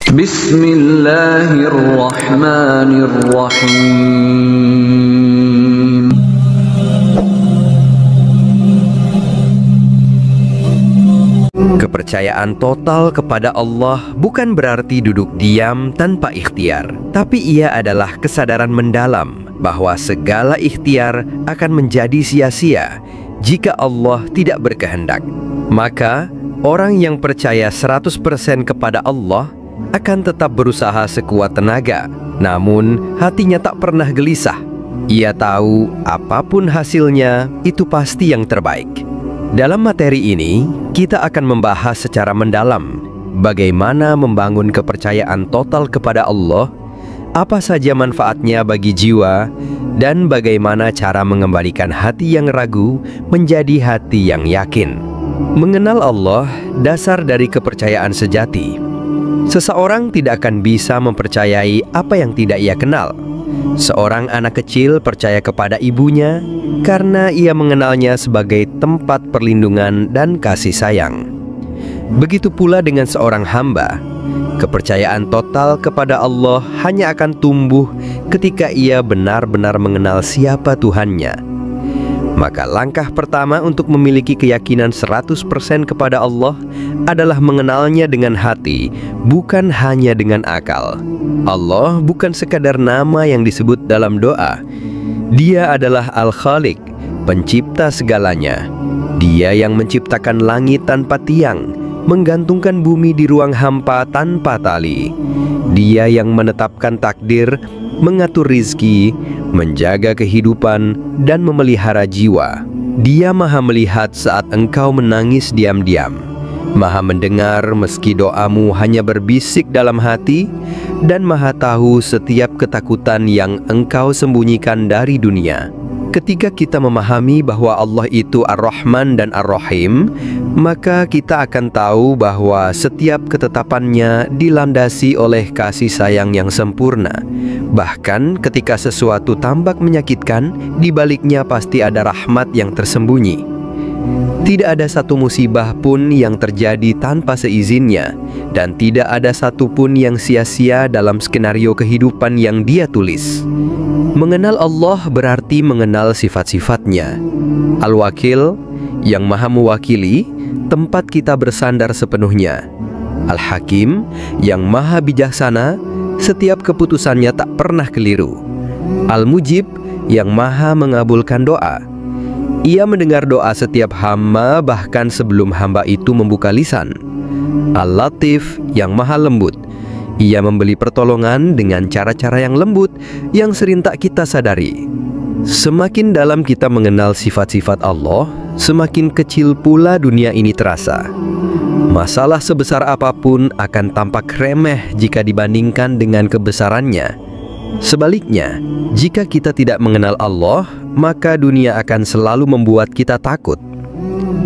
Bismillahirrahmanirrahim. Kepercayaan total kepada Allah bukan berarti duduk diam tanpa ikhtiar, tapi ia adalah kesadaran mendalam bahwa segala ikhtiar akan menjadi sia-sia jika Allah tidak berkehendak. Maka, orang yang percaya 100% kepada Allah akan tetap berusaha sekuat tenaga, namun hatinya tak pernah gelisah. Ia tahu apapun hasilnya, itu pasti yang terbaik. Dalam materi ini, kita akan membahas secara mendalam bagaimana membangun kepercayaan total kepada Allah, apa saja manfaatnya bagi jiwa, dan bagaimana cara mengembalikan hati yang ragu menjadi hati yang yakin. Mengenal Allah, dasar dari kepercayaan sejati. Seseorang tidak akan bisa mempercayai apa yang tidak ia kenal. Seorang anak kecil percaya kepada ibunya karena ia mengenalnya sebagai tempat perlindungan dan kasih sayang. Begitu pula dengan seorang hamba. Kepercayaan total kepada Allah hanya akan tumbuh ketika ia benar-benar mengenal siapa Tuhannya. Maka langkah pertama untuk memiliki keyakinan 100% kepada Allah adalah mengenalnya dengan hati, bukan hanya dengan akal. Allah bukan sekadar nama yang disebut dalam doa. Dia adalah Al-Khaliq, pencipta segalanya. Dia yang menciptakan langit tanpa tiang, menggantungkan bumi di ruang hampa tanpa tali. Dia yang menetapkan takdir, mengatur rizki, menjaga kehidupan, dan memelihara jiwa. Dia maha melihat saat engkau menangis diam-diam, maha mendengar meski doamu hanya berbisik dalam hati, dan maha tahu setiap ketakutan yang engkau sembunyikan dari dunia. Ketika kita memahami bahwa Allah itu Ar-Rahman dan Ar-Rahim, maka kita akan tahu bahwa setiap ketetapannya dilandasi oleh kasih sayang yang sempurna. Bahkan ketika sesuatu tampak menyakitkan, di baliknya pasti ada rahmat yang tersembunyi. Tidak ada satu musibah pun yang terjadi tanpa seizinnya, dan tidak ada satupun yang sia-sia dalam skenario kehidupan yang Dia tulis. Mengenal Allah berarti mengenal sifat-sifatnya. Al-Wakil, yang maha mewakili, tempat kita bersandar sepenuhnya. Al-Hakim, yang maha bijaksana, setiap keputusannya tak pernah keliru. Al-Mujib, yang maha mengabulkan doa. Ia mendengar doa setiap hamba bahkan sebelum hamba itu membuka lisan. Al-Latif, yang maha lembut. Ia memberi pertolongan dengan cara-cara yang lembut yang sering tak kita sadari. Semakin dalam kita mengenal sifat-sifat Allah, semakin kecil pula dunia ini terasa. Masalah sebesar apapun akan tampak remeh jika dibandingkan dengan kebesarannya. Sebaliknya, jika kita tidak mengenal Allah, maka dunia akan selalu membuat kita takut.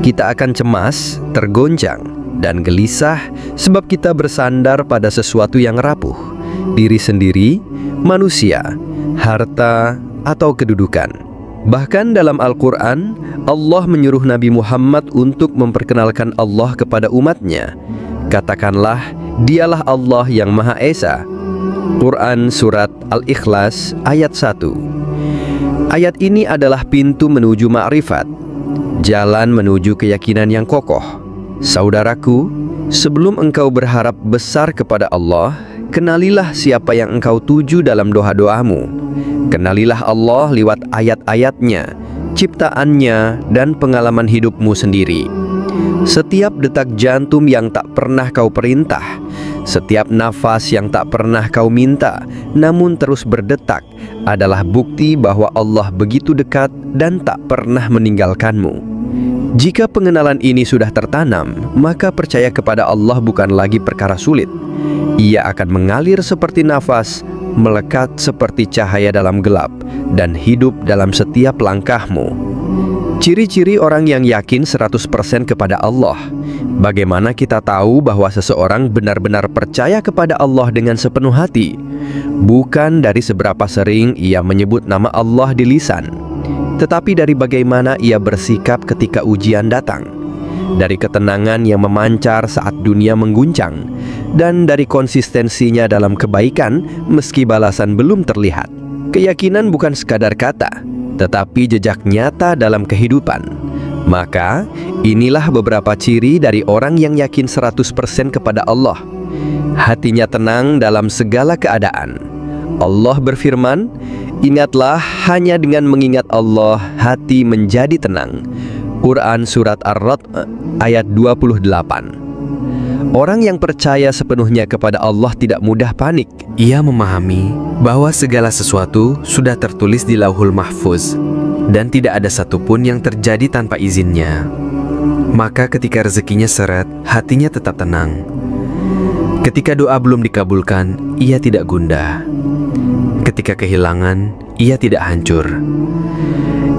Kita akan cemas, tergoncang, dan gelisah sebab kita bersandar pada sesuatu yang rapuh, diri sendiri, manusia, harta, atau kedudukan. Bahkan dalam Al-Quran, Allah menyuruh Nabi Muhammad untuk memperkenalkan Allah kepada umatnya. Katakanlah, Dialah Allah yang Maha Esa. Quran Surat Al-Ikhlas ayat 1. Ayat ini adalah pintu menuju ma'rifat, jalan menuju keyakinan yang kokoh. Saudaraku, sebelum engkau berharap besar kepada Allah, kenalilah siapa yang engkau tuju dalam doa-doamu. Kenalilah Allah lewat ayat-ayatnya, ciptaannya, dan pengalaman hidupmu sendiri. Setiap detak jantung yang tak pernah kau perintah, setiap nafas yang tak pernah kau minta, namun terus berdetak, adalah bukti bahwa Allah begitu dekat dan tak pernah meninggalkanmu. Jika pengenalan ini sudah tertanam, maka percaya kepada Allah bukan lagi perkara sulit. Ia akan mengalir seperti nafas, melekat seperti cahaya dalam gelap, dan hidup dalam setiap langkahmu. Ciri-ciri orang yang yakin 100% kepada Allah. Bagaimana kita tahu bahwa seseorang benar-benar percaya kepada Allah dengan sepenuh hati? Bukan dari seberapa sering ia menyebut nama Allah di lisan, tetapi dari bagaimana ia bersikap ketika ujian datang, dari ketenangan yang memancar saat dunia mengguncang, dan dari konsistensinya dalam kebaikan meski balasan belum terlihat. Keyakinan bukan sekadar kata, tetapi jejak nyata dalam kehidupan. Maka, inilah beberapa ciri dari orang yang yakin 100% kepada Allah. Hatinya tenang dalam segala keadaan. Allah berfirman, "Ingatlah, hanya dengan mengingat Allah, hati menjadi tenang." Quran Surat Ar-Ra'd ayat 28. Orang yang percaya sepenuhnya kepada Allah tidak mudah panik. Ia memahami bahwa segala sesuatu sudah tertulis di Lauhul Mahfuz dan tidak ada satupun yang terjadi tanpa izinnya. Maka ketika rezekinya seret, hatinya tetap tenang. Ketika doa belum dikabulkan, ia tidak gundah. Ketika kehilangan, ia tidak hancur.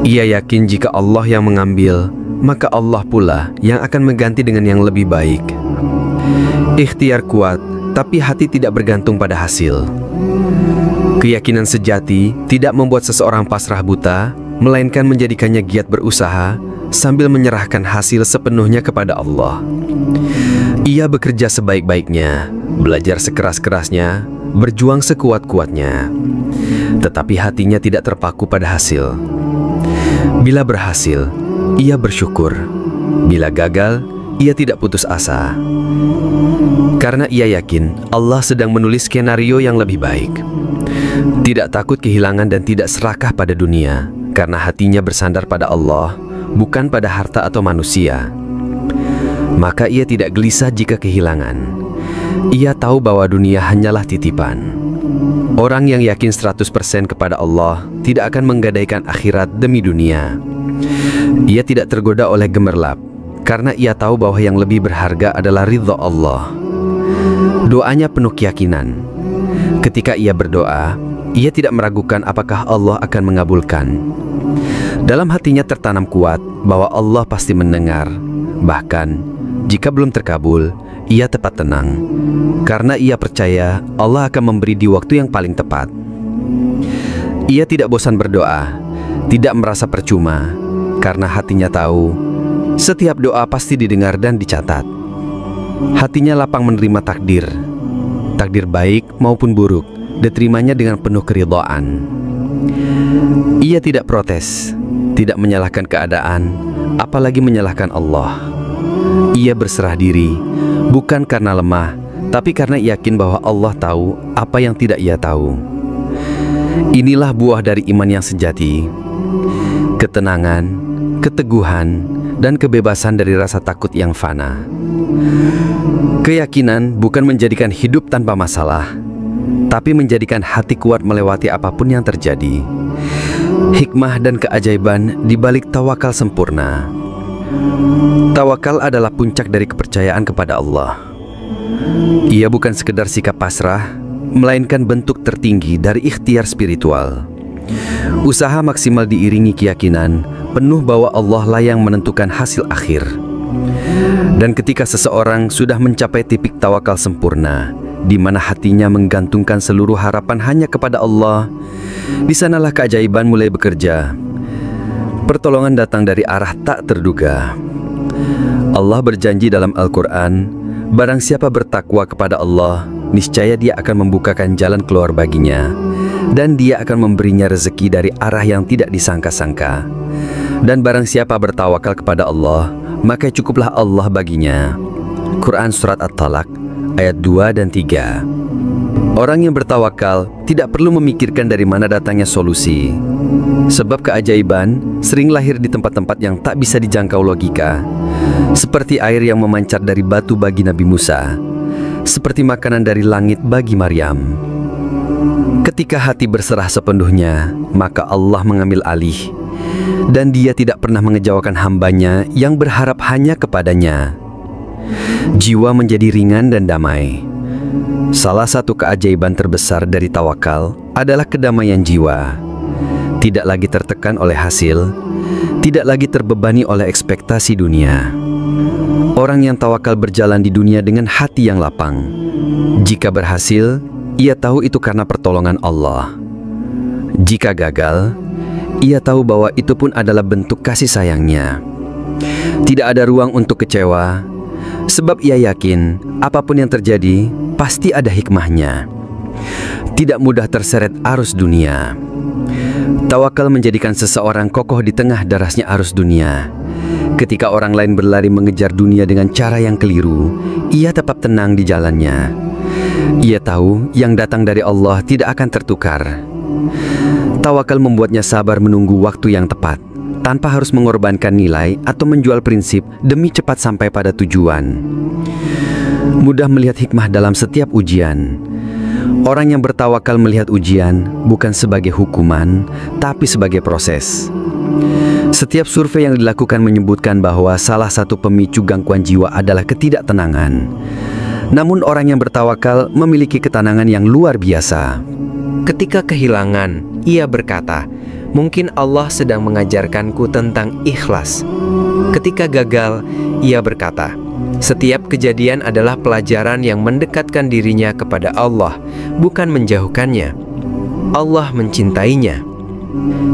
Ia yakin jika Allah yang mengambil, maka Allah pula yang akan mengganti dengan yang lebih baik. Ikhtiar kuat, tapi hati tidak bergantung pada hasil. Keyakinan sejati tidak membuat seseorang pasrah buta, melainkan menjadikannya giat berusaha sambil menyerahkan hasil sepenuhnya kepada Allah. Ia bekerja sebaik-baiknya, belajar sekeras-kerasnya, berjuang sekuat-kuatnya, tetapi hatinya tidak terpaku pada hasil. Bila berhasil, ia bersyukur. Bila gagal, ia tidak putus asa. Karena ia yakin Allah sedang menulis skenario yang lebih baik. Tidak takut kehilangan dan tidak serakah pada dunia, karena hatinya bersandar pada Allah, bukan pada harta atau manusia. Maka ia tidak gelisah jika kehilangan. Ia tahu bahwa dunia hanyalah titipan. Orang yang yakin 100% kepada Allah tidak akan menggadaikan akhirat demi dunia. Ia tidak tergoda oleh gemerlap, karena ia tahu bahwa yang lebih berharga adalah ridha Allah. Doanya penuh keyakinan. Ketika ia berdoa, ia tidak meragukan apakah Allah akan mengabulkan. Dalam hatinya tertanam kuat bahwa Allah pasti mendengar. Bahkan, jika belum terkabul, ia tepat tenang, karena ia percaya Allah akan memberi di waktu yang paling tepat. Ia tidak bosan berdoa, tidak merasa percuma, karena hatinya tahu setiap doa pasti didengar dan dicatat. Hatinya lapang menerima takdir. Takdir baik maupun buruk diterimanya dengan penuh keridhaan. Ia tidak protes, tidak menyalahkan keadaan, apalagi menyalahkan Allah. Ia berserah diri, bukan karena lemah, tapi karena yakin bahwa Allah tahu apa yang tidak ia tahu. Inilah buah dari iman yang sejati. Ketenangan, keteguhan, dan kebebasan dari rasa takut yang fana. Keyakinan bukan menjadikan hidup tanpa masalah, tapi menjadikan hati kuat melewati apapun yang terjadi. Hikmah dan keajaiban di balik tawakal sempurna. Tawakal adalah puncak dari kepercayaan kepada Allah. Ia bukan sekedar sikap pasrah, melainkan bentuk tertinggi dari ikhtiar spiritual. Usaha maksimal diiringi keyakinan penuh bahwa Allah lah yang menentukan hasil akhir. Dan ketika seseorang sudah mencapai titik tawakal sempurna, di mana hatinya menggantungkan seluruh harapan hanya kepada Allah, di sanalah keajaiban mulai bekerja. Pertolongan datang dari arah tak terduga. Allah berjanji dalam Al-Quran, barang siapa bertakwa kepada Allah, niscaya dia akan membukakan jalan keluar baginya, dan dia akan memberinya rezeki dari arah yang tidak disangka-sangka. Dan barang siapa bertawakal kepada Allah, maka cukuplah Allah baginya. Quran Surat At-Talaq ayat 2 dan 3. Orang yang bertawakal tidak perlu memikirkan dari mana datangnya solusi. Sebab keajaiban sering lahir di tempat-tempat yang tak bisa dijangkau logika. Seperti air yang memancar dari batu bagi Nabi Musa, seperti makanan dari langit bagi Maryam. Ketika hati berserah sepenuhnya, maka Allah mengambil alih, dan dia tidak pernah mengecewakan hambanya yang berharap hanya kepadanya. Jiwa menjadi ringan dan damai. Salah satu keajaiban terbesar dari tawakal adalah kedamaian jiwa. Tidak lagi tertekan oleh hasil, tidak lagi terbebani oleh ekspektasi dunia. Orang yang tawakal berjalan di dunia dengan hati yang lapang. Jika berhasil, ia tahu itu karena pertolongan Allah. Jika gagal, ia tahu bahwa itu pun adalah bentuk kasih sayangnya. Tidak ada ruang untuk kecewa, Sebab ia yakin apapun yang terjadi pasti ada hikmahnya. Tidak mudah terseret arus dunia. Tawakal menjadikan seseorang kokoh di tengah derasnya arus dunia. Ketika orang lain berlari mengejar dunia dengan cara yang keliru, ia tetap tenang di jalannya. Ia tahu yang datang dari Allah tidak akan tertukar. Tawakal membuatnya sabar menunggu waktu yang tepat, tanpa harus mengorbankan nilai atau menjual prinsip demi cepat sampai pada tujuan. Mudah melihat hikmah dalam setiap ujian. Orang yang bertawakal melihat ujian bukan sebagai hukuman, tapi sebagai proses. Setiap survei yang dilakukan menyebutkan bahwa salah satu pemicu gangguan jiwa adalah ketidaktenangan. Namun orang yang bertawakal memiliki ketenangan yang luar biasa. Ketika kehilangan, ia berkata, "Mungkin Allah sedang mengajarkanku tentang ikhlas." Ketika gagal, ia berkata, "Setiap kejadian adalah pelajaran yang mendekatkan dirinya kepada Allah, bukan menjauhkannya. Allah mencintainya."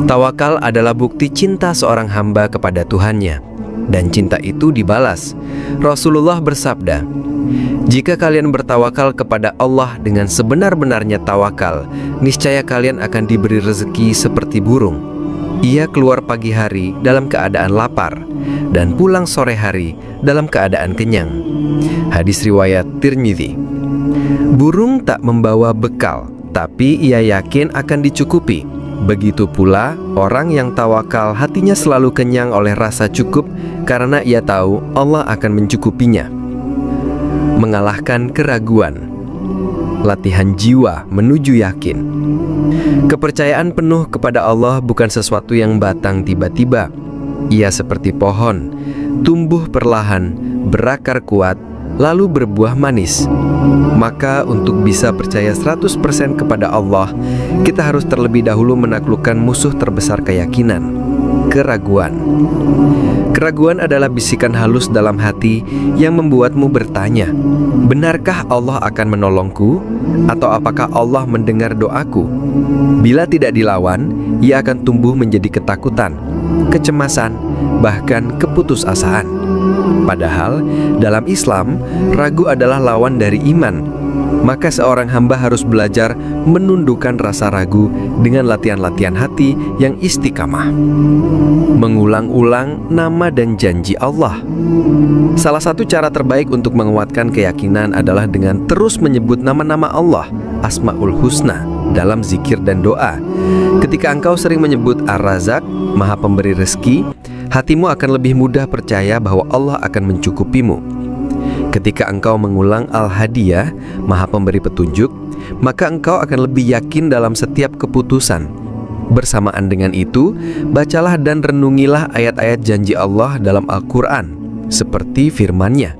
Tawakal adalah bukti cinta seorang hamba kepada Tuhannya, dan cinta itu dibalas. Rasulullah bersabda, "Jika kalian bertawakal kepada Allah dengan sebenar-benarnya tawakal, niscaya kalian akan diberi rezeki seperti burung. Ia keluar pagi hari dalam keadaan lapar, dan pulang sore hari dalam keadaan kenyang." Hadis riwayat Tirmidzi. Burung tak membawa bekal, tapi ia yakin akan dicukupi. Begitu pula orang yang tawakal hatinya selalu kenyang oleh rasa cukup karena ia tahu Allah akan mencukupinya. Mengalahkan keraguan. Latihan jiwa menuju yakin. Kepercayaan penuh kepada Allah bukan sesuatu yang batang tiba-tiba. Ia seperti pohon, tumbuh perlahan, berakar kuat, lalu berbuah manis. Maka untuk bisa percaya 100% kepada Allah, kita harus terlebih dahulu menaklukkan musuh terbesar keyakinan, keraguan. Keraguan adalah bisikan halus dalam hati yang membuatmu bertanya, "Benarkah Allah akan menolongku? Atau apakah Allah mendengar doaku?" Bila tidak dilawan, ia akan tumbuh menjadi ketakutan, kecemasan, bahkan keputusasaan. Padahal dalam Islam, ragu adalah lawan dari iman. Maka seorang hamba harus belajar menundukkan rasa ragu dengan latihan-latihan hati yang istiqamah. Mengulang-ulang nama dan janji Allah. Salah satu cara terbaik untuk menguatkan keyakinan adalah dengan terus menyebut nama-nama Allah, Asmaul Husna, dalam zikir dan doa. Ketika engkau sering menyebut Ar-Razak, Maha Pemberi Rezeki, hatimu akan lebih mudah percaya bahwa Allah akan mencukupimu. Ketika engkau mengulang Al-Hadiyah, Maha Pemberi Petunjuk, maka engkau akan lebih yakin dalam setiap keputusan. Bersamaan dengan itu, bacalah dan renungilah ayat-ayat janji Allah dalam Al-Quran, seperti firman-Nya.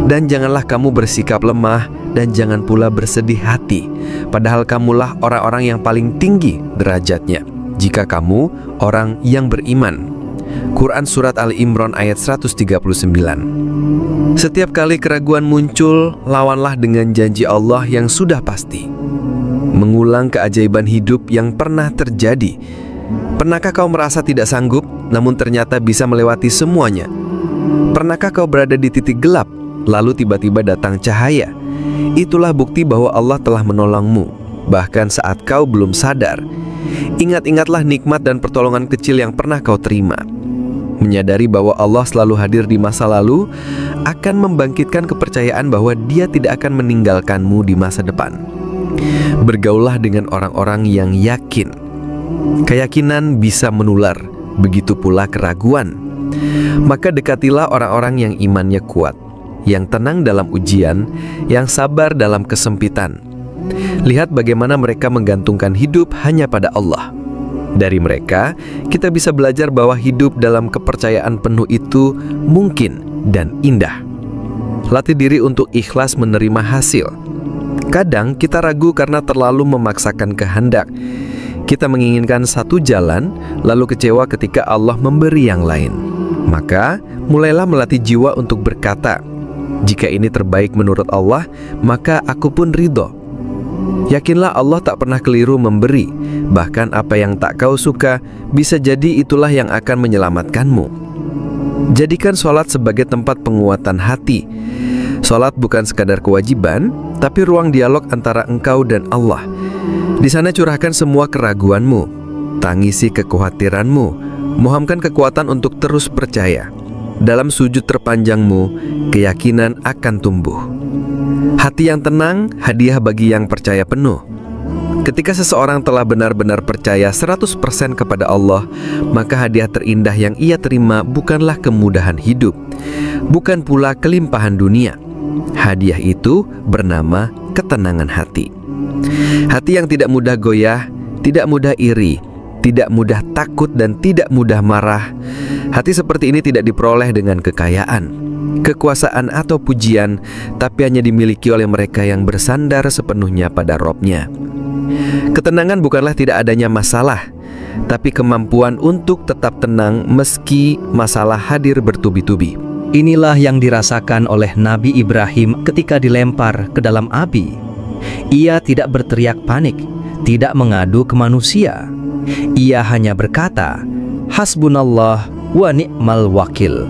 Dan janganlah kamu bersikap lemah, dan jangan pula bersedih hati, padahal kamulah orang-orang yang paling tinggi derajatnya, jika kamu orang yang beriman. Quran Surat Ali Imran ayat 139. Setiap kali keraguan muncul, lawanlah dengan janji Allah yang sudah pasti. Mengulang keajaiban hidup yang pernah terjadi. Pernahkah kau merasa tidak sanggup, namun ternyata bisa melewati semuanya? Pernahkah kau berada di titik gelap, lalu tiba-tiba datang cahaya? Itulah bukti bahwa Allah telah menolongmu, bahkan saat kau belum sadar. Ingat-ingatlah nikmat dan pertolongan kecil yang pernah kau terima. Menyadari bahwa Allah selalu hadir di masa lalu akan membangkitkan kepercayaan bahwa Dia tidak akan meninggalkanmu di masa depan. Bergaullah dengan orang-orang yang yakin. Keyakinan bisa menular, begitu pula keraguan. Maka dekatilah orang-orang yang imannya kuat, yang tenang dalam ujian, yang sabar dalam kesempitan. Lihat bagaimana mereka menggantungkan hidup hanya pada Allah. Dari mereka, kita bisa belajar bahwa hidup dalam kepercayaan penuh itu mungkin dan indah. Latih diri untuk ikhlas menerima hasil. Kadang kita ragu karena terlalu memaksakan kehendak. Kita menginginkan satu jalan, lalu kecewa ketika Allah memberi yang lain. Maka, mulailah melatih jiwa untuk berkata, "Jika ini terbaik menurut Allah, maka aku pun ridho." Yakinlah Allah tak pernah keliru memberi. Bahkan apa yang tak kau suka, bisa jadi itulah yang akan menyelamatkanmu. Jadikan sholat sebagai tempat penguatan hati. Sholat bukan sekadar kewajiban, tapi ruang dialog antara engkau dan Allah. Di sana curahkan semua keraguanmu, tangisi kekhawatiranmu, mohamkan kekuatan untuk terus percaya. Dalam sujud terpanjangmu, keyakinan akan tumbuh. Hati yang tenang, hadiah bagi yang percaya penuh. Ketika seseorang telah benar-benar percaya 100% kepada Allah, maka hadiah terindah yang ia terima bukanlah kemudahan hidup, bukan pula kelimpahan dunia. Hadiah itu bernama ketenangan hati. Hati yang tidak mudah goyah, tidak mudah iri, tidak mudah takut, dan tidak mudah marah. Hati seperti ini tidak diperoleh dengan kekayaan, kekuasaan, atau pujian, tapi hanya dimiliki oleh mereka yang bersandar sepenuhnya pada Robnya. Ketenangan bukanlah tidak adanya masalah, tapi kemampuan untuk tetap tenang meski masalah hadir bertubi-tubi. Inilah yang dirasakan oleh Nabi Ibrahim ketika dilempar ke dalam api. Ia tidak berteriak panik, tidak mengadu ke manusia. Ia hanya berkata, "Hasbunallah wa ni'mal wakil."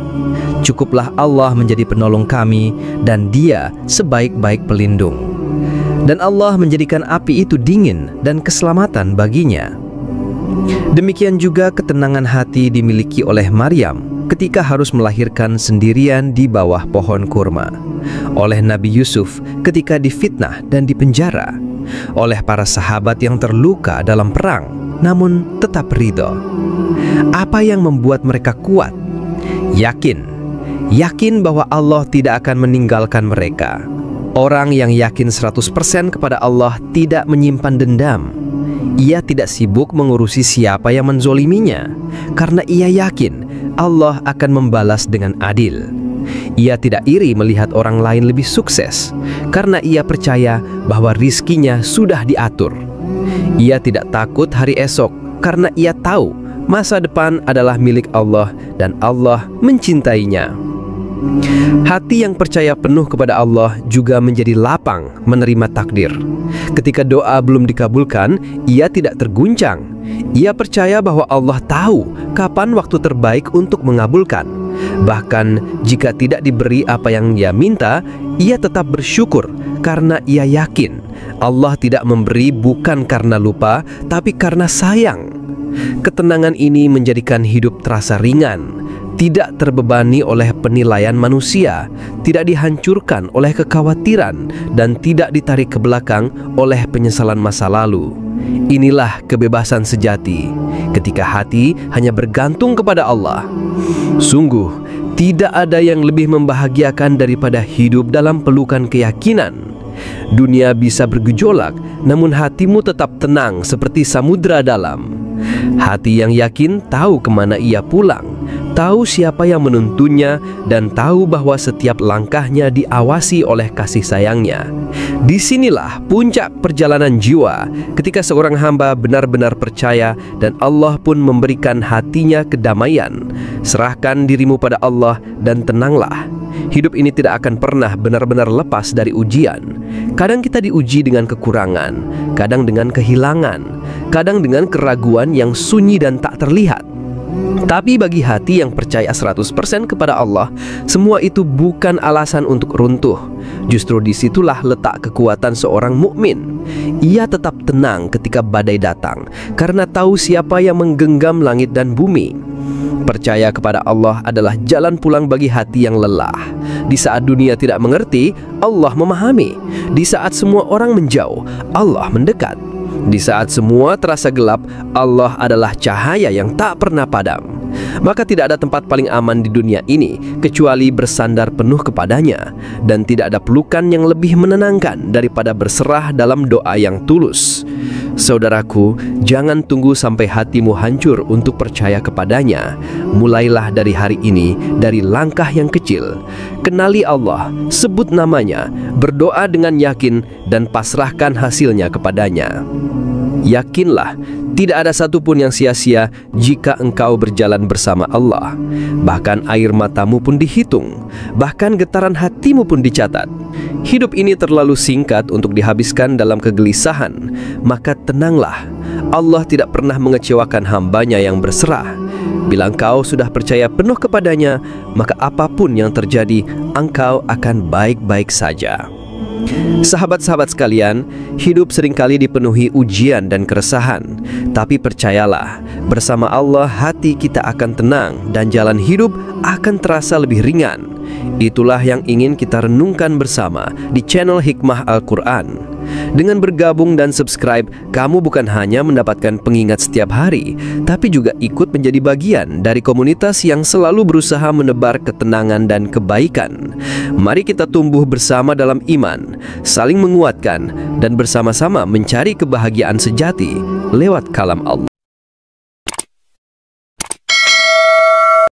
Cukuplah Allah menjadi penolong kami dan Dia sebaik-baik pelindung. Dan Allah menjadikan api itu dingin dan keselamatan baginya. Demikian juga ketenangan hati dimiliki oleh Maryam ketika harus melahirkan sendirian di bawah pohon kurma, oleh Nabi Yusuf ketika difitnah dan dipenjara, oleh para sahabat yang terluka dalam perang namun tetap ridho. Apa yang membuat mereka kuat? Yakin bahwa Allah tidak akan meninggalkan mereka. Orang yang yakin 100% kepada Allah tidak menyimpan dendam. Ia tidak sibuk mengurusi siapa yang menzoliminya, karena ia yakin Allah akan membalas dengan adil. Ia tidak iri melihat orang lain lebih sukses, karena ia percaya bahwa rizkinya sudah diatur. Ia tidak takut hari esok, karena ia tahu masa depan adalah milik Allah dan Allah mencintainya. Hati yang percaya penuh kepada Allah juga menjadi lapang menerima takdir. Ketika doa belum dikabulkan, ia tidak terguncang. Ia percaya bahwa Allah tahu kapan waktu terbaik untuk mengabulkan. Bahkan jika tidak diberi apa yang ia minta, ia tetap bersyukur karena ia yakin Allah tidak memberi bukan karena lupa, tapi karena sayang. Ketenangan ini menjadikan hidup terasa ringan, tidak terbebani oleh penilaian manusia, tidak dihancurkan oleh kekhawatiran, dan tidak ditarik ke belakang oleh penyesalan masa lalu. Inilah kebebasan sejati, ketika hati hanya bergantung kepada Allah. Sungguh, tidak ada yang lebih membahagiakan daripada hidup dalam pelukan keyakinan. Dunia bisa bergejolak, namun hatimu tetap tenang seperti samudra dalam. Hati yang yakin tahu kemana ia pulang, tahu siapa yang menuntunnya, dan tahu bahwa setiap langkahnya diawasi oleh kasih sayangnya. Disinilah puncak perjalanan jiwa, ketika seorang hamba benar-benar percaya dan Allah pun memberikan hatinya kedamaian. Serahkan dirimu pada Allah dan tenanglah. Hidup ini tidak akan pernah benar-benar lepas dari ujian. Kadang kita diuji dengan kekurangan, kadang dengan kehilangan, kadang dengan keraguan yang sunyi dan tak terlihat. Tapi bagi hati yang percaya 100% kepada Allah, semua itu bukan alasan untuk runtuh. Justru disitulah letak kekuatan seorang mukmin. Ia tetap tenang ketika badai datang, karena tahu siapa yang menggenggam langit dan bumi. Percaya kepada Allah adalah jalan pulang bagi hati yang lelah. Di saat dunia tidak mengerti, Allah memahami. Di saat semua orang menjauh, Allah mendekat. Di saat semua terasa gelap, Allah adalah cahaya yang tak pernah padam. Maka tidak ada tempat paling aman di dunia ini kecuali bersandar penuh kepadanya. Dan tidak ada pelukan yang lebih menenangkan daripada berserah dalam doa yang tulus. Saudaraku, jangan tunggu sampai hatimu hancur untuk percaya kepadanya. Mulailah dari hari ini, dari langkah yang kecil. Kenali Allah, sebut namanya, berdoa dengan yakin, dan pasrahkan hasilnya kepadanya. Yakinlah, tidak ada satupun yang sia-sia jika engkau berjalan bersama Allah. Bahkan air matamu pun dihitung, bahkan getaran hatimu pun dicatat. Hidup ini terlalu singkat untuk dihabiskan dalam kegelisahan. Maka tenanglah, Allah tidak pernah mengecewakan hambanya yang berserah. Bila engkau sudah percaya penuh kepadanya, maka apapun yang terjadi, engkau akan baik-baik saja. Sahabat-sahabat sekalian, hidup seringkali dipenuhi ujian dan keresahan. Tapi percayalah, bersama Allah hati kita akan tenang dan jalan hidup akan terasa lebih ringan. Itulah yang ingin kita renungkan bersama di channel Hikmah Al-Quran. Dengan bergabung dan subscribe, kamu bukan hanya mendapatkan pengingat setiap hari, tapi juga ikut menjadi bagian dari komunitas yang selalu berusaha menebar ketenangan dan kebaikan. Mari kita tumbuh bersama dalam iman, saling menguatkan, dan bersama-sama mencari kebahagiaan sejati lewat kalam Allah.